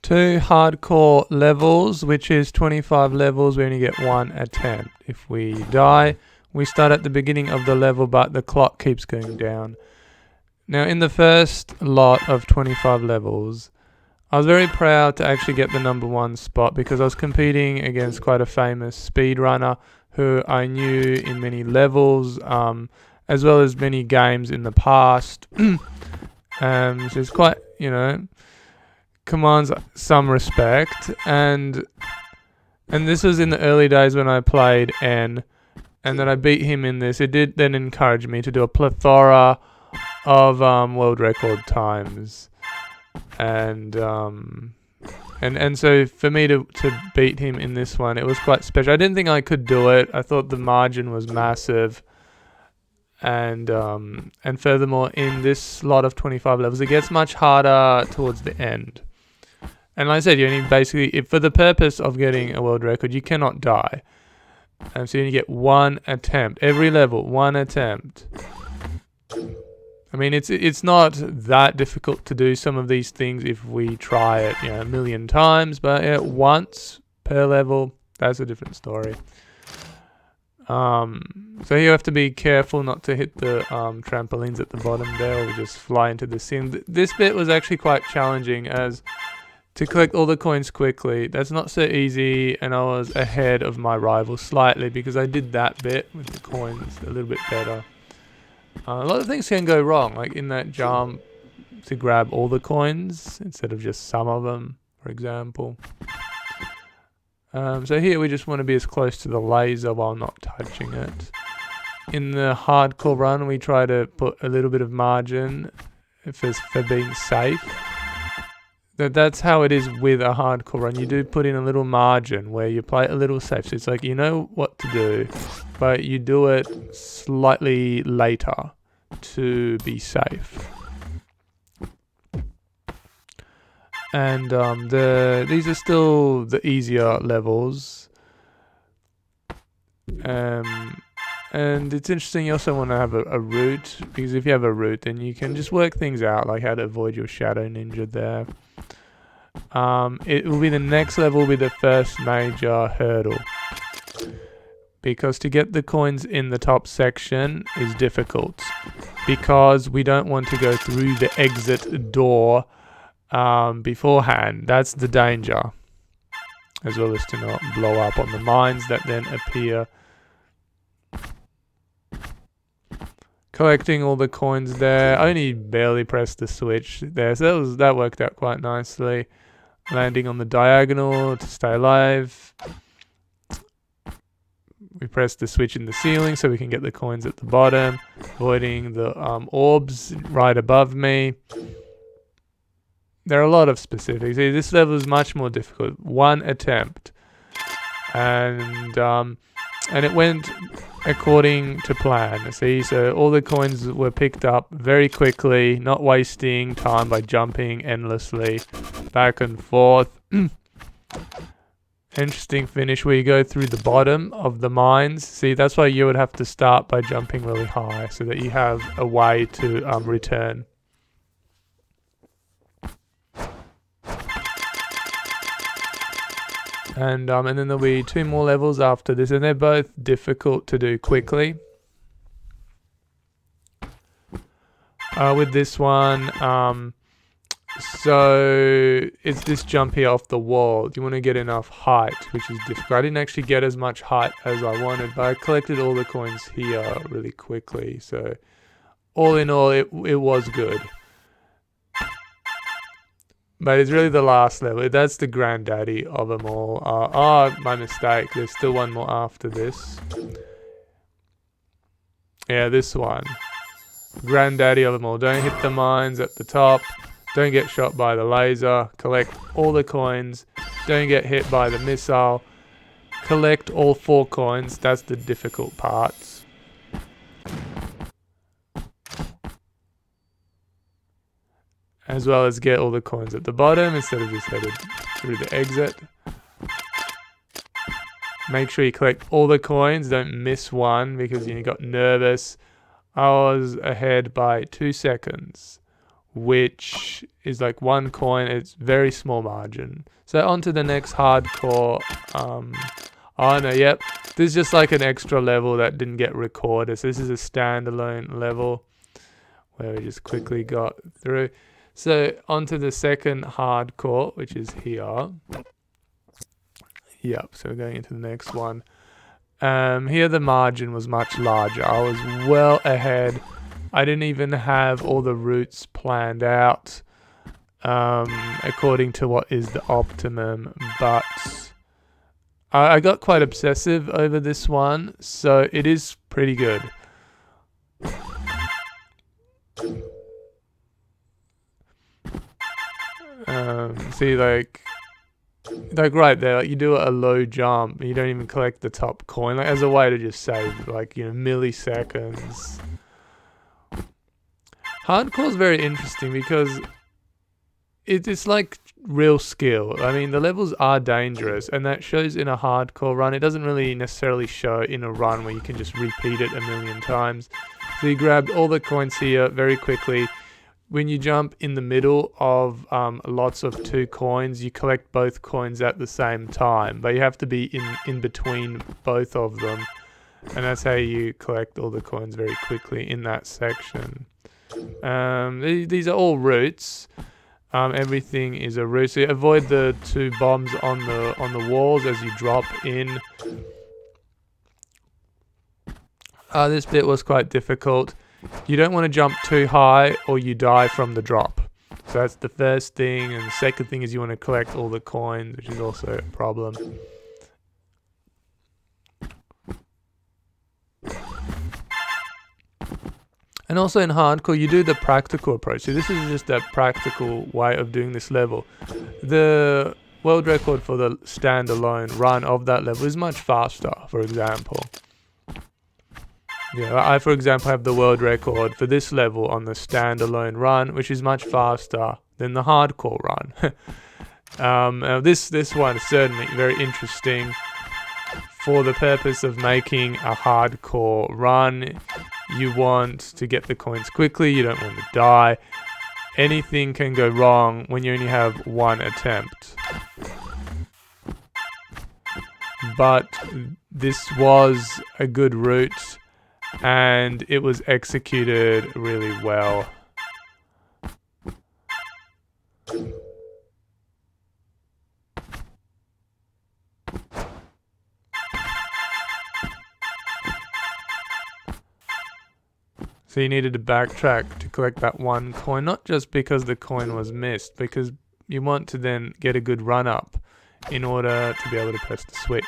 2 hardcore levels, which is 25 levels. We only get 1 attempt. If we die, we start at the beginning of the level, but the clock keeps going down. Now, in the first lot of 25 levels, I was very proud to actually get the number 1 spot because I was competing against quite a famous speedrunner who I knew in many levels, as well as many games in the past. So it's quite, commands some respect. And this was in the early days when I played N, and then I beat him in this. It did then encourage me to do a plethora of world record times. And so for me to beat him in this one, it was quite special. I didn't think I could do it. I thought the margin was massive. And furthermore, in this lot of 25 levels, it gets much harder towards the end. And like I said, you only basically, for the purpose of getting a world record, you cannot die. And so you only get 1 attempt. Every level, 1 attempt. I mean, it's not that difficult to do some of these things if we try it, a million times. But once per level, that's a different story. So you have to be careful not to hit the trampolines at the bottom there, or just fly into the scene. This bit was actually quite challenging, as to collect all the coins quickly, that's not so easy, and I was ahead of my rival slightly because I did that bit with the coins a little bit better. A lot of things can go wrong, like in that jump to grab all the coins instead of just some of them, for example. So here we just want to be as close to the laser while not touching it. In the hardcore run, we try to put a little bit of margin for being safe. That's how it is with a hardcore run. You do put in a little margin where you play it a little safe. So it's like you know what to do, but you do it slightly later to be safe. And these are still the easier levels. And it's interesting, you also want to have a route, because if you have a route, then you can just work things out, like how to avoid your shadow ninja there. It will be the next level, will be the first major hurdle, because to get the coins in the top section is difficult, because we don't want to go through the exit door beforehand. That's the danger, as well as to not blow up on the mines that then appear. Collecting all the coins there. I only barely pressed the switch there, so that worked out quite nicely. Landing on the diagonal to stay alive. We press the switch in the ceiling so we can get the coins at the bottom, avoiding the orbs right above me. There are a lot of specifics. This level is much more difficult. 1 attempt. And it went according to plan. See, so all the coins were picked up very quickly, not wasting time by jumping endlessly back and forth. Interesting finish where you go through the bottom of the mines. See, that's why you would have to start by jumping really high so that you have a way to return. And then there'll be 2 more levels after this, and they're both difficult to do quickly. With this one, so it's this jump here off the wall. You want to get enough height, which is difficult. I didn't actually get as much height as I wanted, but I collected all the coins here really quickly. So all in all, it was good. But it's really the last level. That's the granddaddy of them all. My mistake. There's still one more after this. Yeah, this one. Granddaddy of them all. Don't hit the mines at the top. Don't get shot by the laser. Collect all the coins. Don't get hit by the missile. Collect all 4 coins. That's the difficult parts. As well as get all the coins at the bottom instead of just headed through the exit. Make sure you collect all the coins. Don't miss one because you got nervous. I was ahead by 2 seconds which is like 1 coin. It's very small margin. So on to the next hardcore. Oh no, yep. This is just like an extra level that didn't get recorded. So this is a standalone level where we just quickly got through. So on to the second hardcore, which is here. Yep, so we're going into the next one. Here the margin was much larger. I was well ahead. I didn't even have all the routes planned out according to what is the optimum, but I got quite obsessive over this one, so it is pretty good. See, like right there, like you do a low jump, you don't even collect the top coin, like as a way to just save, like, you know, milliseconds. Hardcore is very interesting because it's like real skill. I mean, the levels are dangerous, and that shows in a hardcore run. It doesn't really necessarily show in a run where you can just repeat it a million times. So you grabbed all the coins here very quickly. When you jump in the middle of lots of 2 coins, you collect both coins at the same time, but you have to be in between both of them, and that's how you collect all the coins very quickly in that section. These are all routes. Everything is a route. So you avoid the 2 bombs on the walls as you drop in. This bit was quite difficult. You don't want to jump too high or you die from the drop. So that's the first thing, and the second thing is you want to collect all the coins, which is also a problem. And also in hardcore, you do the practical approach. So this is just a practical way of doing this level. The world record for the standalone run of that level is much faster, for example. Yeah, I, for example, have the world record for this level on the standalone run, which is much faster than the hardcore run. This one is certainly very interesting for the purpose of making a hardcore run. You want to get the coins quickly, you don't want to die. Anything can go wrong when you only have 1 attempt. But this was a good route, and it was executed really well. So you needed to backtrack to collect that 1 coin, not just because the coin was missed, because you want to then get a good run up in order to be able to press the switch.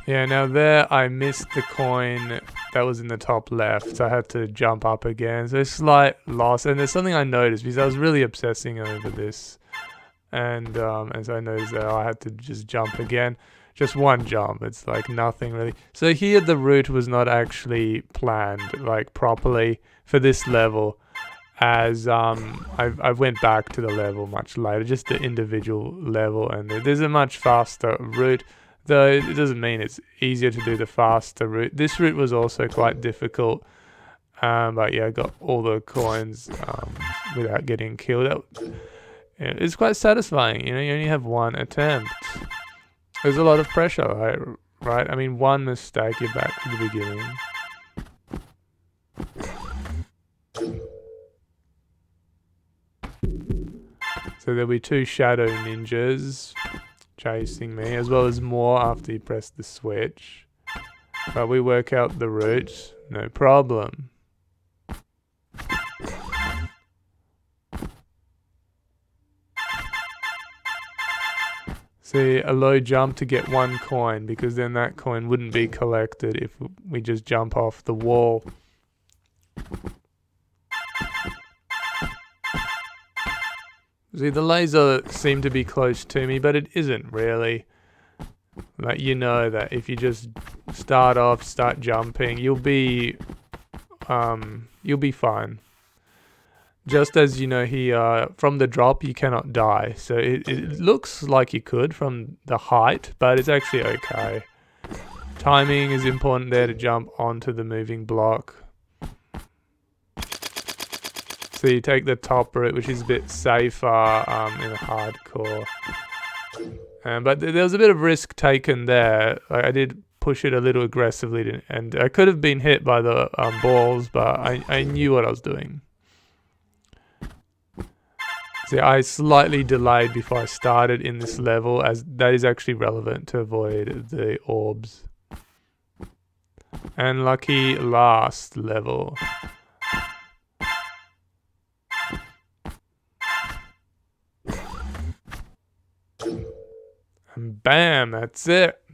Yeah, now there I missed the coin that was in the top left, so I had to jump up again. So a slight loss, and there's something I noticed because I was really obsessing over this, and as I noticed that I had to just jump again. Just 1 jump, it's like nothing really. So here the route was not actually planned like properly for this level, as I went back to the level much later, just the individual level, and there's a much faster route. Though it doesn't mean it's easier to do the faster route. This route was also quite difficult, but yeah, I got all the coins without getting killed. It's quite satisfying, you know. You only have 1 attempt. There's a lot of pressure, right? I mean, 1 mistake, you're back to the beginning. So there'll be 2 shadow ninjas chasing me, as well as more after you press the switch. But we work out the route, no problem. See, a low jump to get 1 coin, because then that coin wouldn't be collected if we just jump off the wall. See, the laser seemed to be close to me, but it isn't really. Like, you know that if you just start jumping, you'll be fine. just as you know, he from the drop you cannot die. So it looks like you could from the height, but it's actually okay. Timing is important there to jump onto the moving block. So you take the top route, which is a bit safer in a hardcore. But there was a bit of risk taken there. Like, I did push it a little aggressively, and I could have been hit by the balls, but I knew what I was doing. See, I slightly delayed before I started in this level, as that is actually relevant to avoid the orbs. And lucky last level. And bam, that's it.